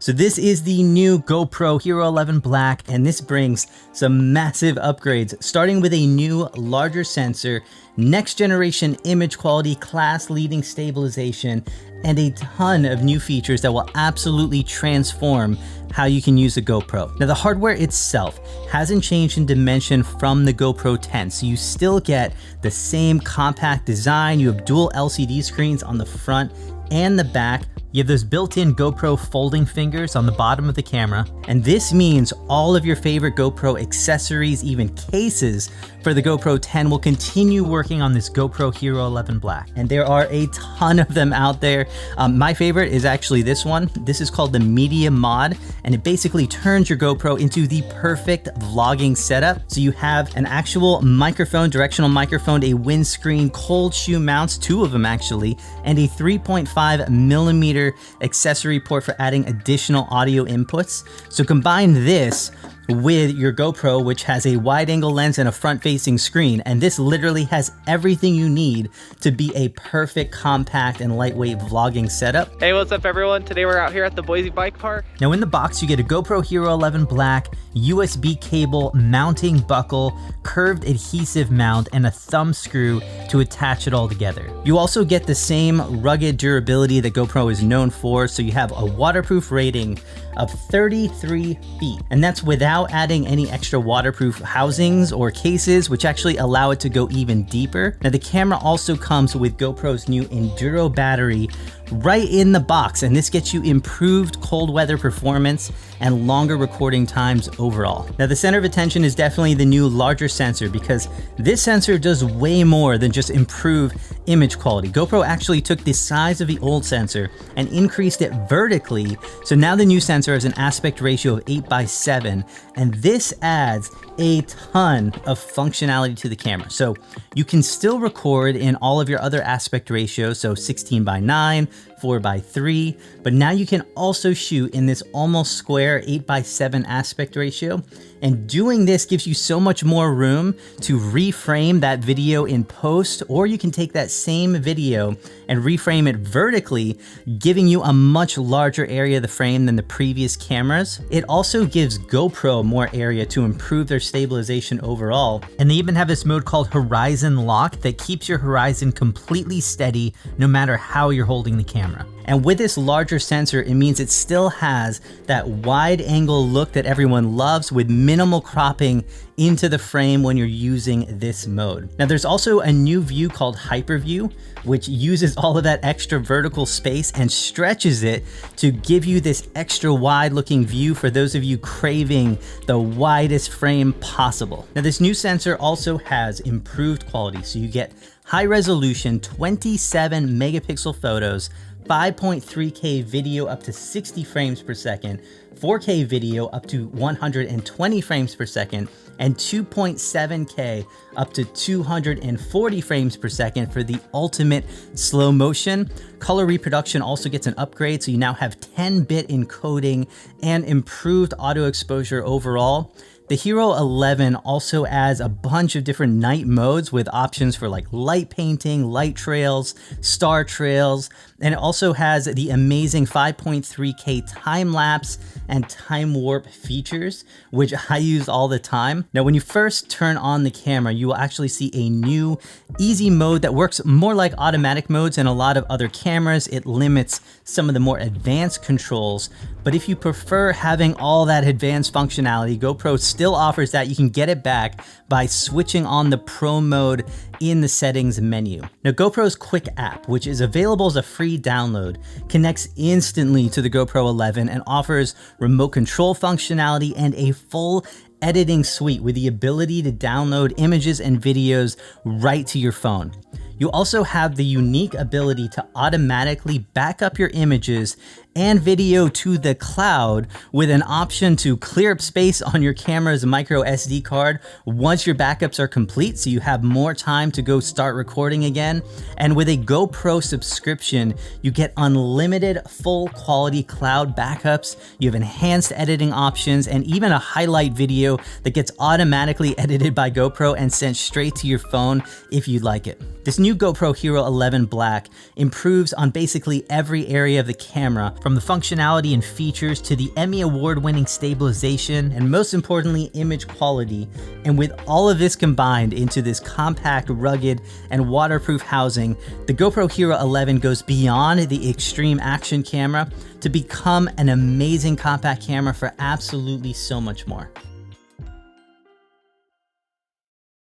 So this is the new GoPro HERO11 Black, and this brings some massive upgrades, starting with a new, larger sensor, next generation image quality, class leading stabilization, and a ton of new features that will absolutely transform how you can use a GoPro. Now the hardware itself hasn't changed in dimension from the GoPro 10, so you still get the same compact design. You have dual LCD screens on the front and the back. You have those built-in GoPro folding fingers on the bottom of the camera, and this means all of your favorite GoPro accessories, even cases for the GoPro 10, will continue working on this GoPro HERO11 Black. And there are a ton of them out there. My favorite is actually this one. This is called the Media Mod, and it basically turns your GoPro into the perfect vlogging setup. So you have an actual microphone, directional microphone, a windscreen, cold shoe mounts, 2 of them actually, and a 3.5mm accessory port for adding additional audio inputs. So combine this with your GoPro, which has a wide angle lens and a front facing screen, and this literally has everything you need to be a perfect compact and lightweight vlogging setup. Hey, what's up everyone? Today we're out here at the Boise Bike Park. Now in the box you get a GoPro HERO11 Black, USB cable, mounting buckle, curved adhesive mount, and a thumb screw to attach it all together. You also get the same rugged durability that GoPro is known for, so you have a waterproof rating of 33 feet, and that's without adding any extra waterproof housings or cases, which actually allow it to go even deeper. Now the camera also comes with GoPro's new Enduro battery right in the box, and this gets you improved cold weather performance and longer recording times overall. Now the center of attention is definitely the new larger sensor, because this sensor does way more than just improve image quality. GoPro actually took the size of the old sensor and increased it vertically, so now the new sensor has an aspect ratio of 8:7, and this adds a ton of functionality to the camera. So you can still record in all of your other aspect ratios, so 16:9, 4:3, but now you can also shoot in this almost square 8:7 aspect ratio. And doing this gives you so much more room to reframe that video in post, or you can take that same video and reframe it vertically, giving you a much larger area of the frame than the previous cameras. It also gives GoPro more area to improve their stabilization overall. And they even have this mode called Horizon Lock that keeps your horizon completely steady no matter how you're holding the camera. And with this larger sensor, it means it still has that wide angle look that everyone loves, with minimal cropping into the frame when you're using this mode. Now there's also a new view called Hyperview, which uses all of that extra vertical space and stretches it to give you this extra wide looking view for those of you craving the widest frame possible. Now this new sensor also has improved quality, so you get high resolution 27 megapixel photos, 5.3K video up to 60 frames per second, 4K video up to 120 frames per second, and 2.7K up to 240 frames per second for the ultimate slow motion. Color reproduction also gets an upgrade, so you now have 10-bit encoding and improved auto exposure overall. The HERO11 also adds a bunch of different night modes with options for like light painting, light trails, star trails, and it also has the amazing 5.3K time lapse and time warp features, which I use all the time. Now, when you first turn on the camera, you will actually see a new easy mode that works more like automatic modes in a lot of other cameras. It limits some of the more advanced controls, but if you prefer having all that advanced functionality, GoPro still offers that. You can get it back by switching on the Pro mode in the settings menu. Now GoPro's Quick app, which is available as a free download, connects instantly to the GoPro 11 and offers remote control functionality and a full editing suite with the ability to download images and videos right to your phone. You also have the unique ability to automatically back up your images and video to the cloud with an option to clear up space on your camera's micro SD card once your backups are complete, so you have more time to go start recording again. And with a GoPro subscription, you get unlimited full quality cloud backups. You have enhanced editing options and even a highlight video that gets automatically edited by GoPro and sent straight to your phone if you'd like it. This new GoPro HERO11 Black improves on basically every area of the camera, From the functionality and features to the Emmy award-winning stabilization, and most importantly, image quality. And with all of this combined into this compact, rugged, and waterproof housing, the GoPro HERO11 goes beyond the extreme action camera to become an amazing compact camera for absolutely so much more.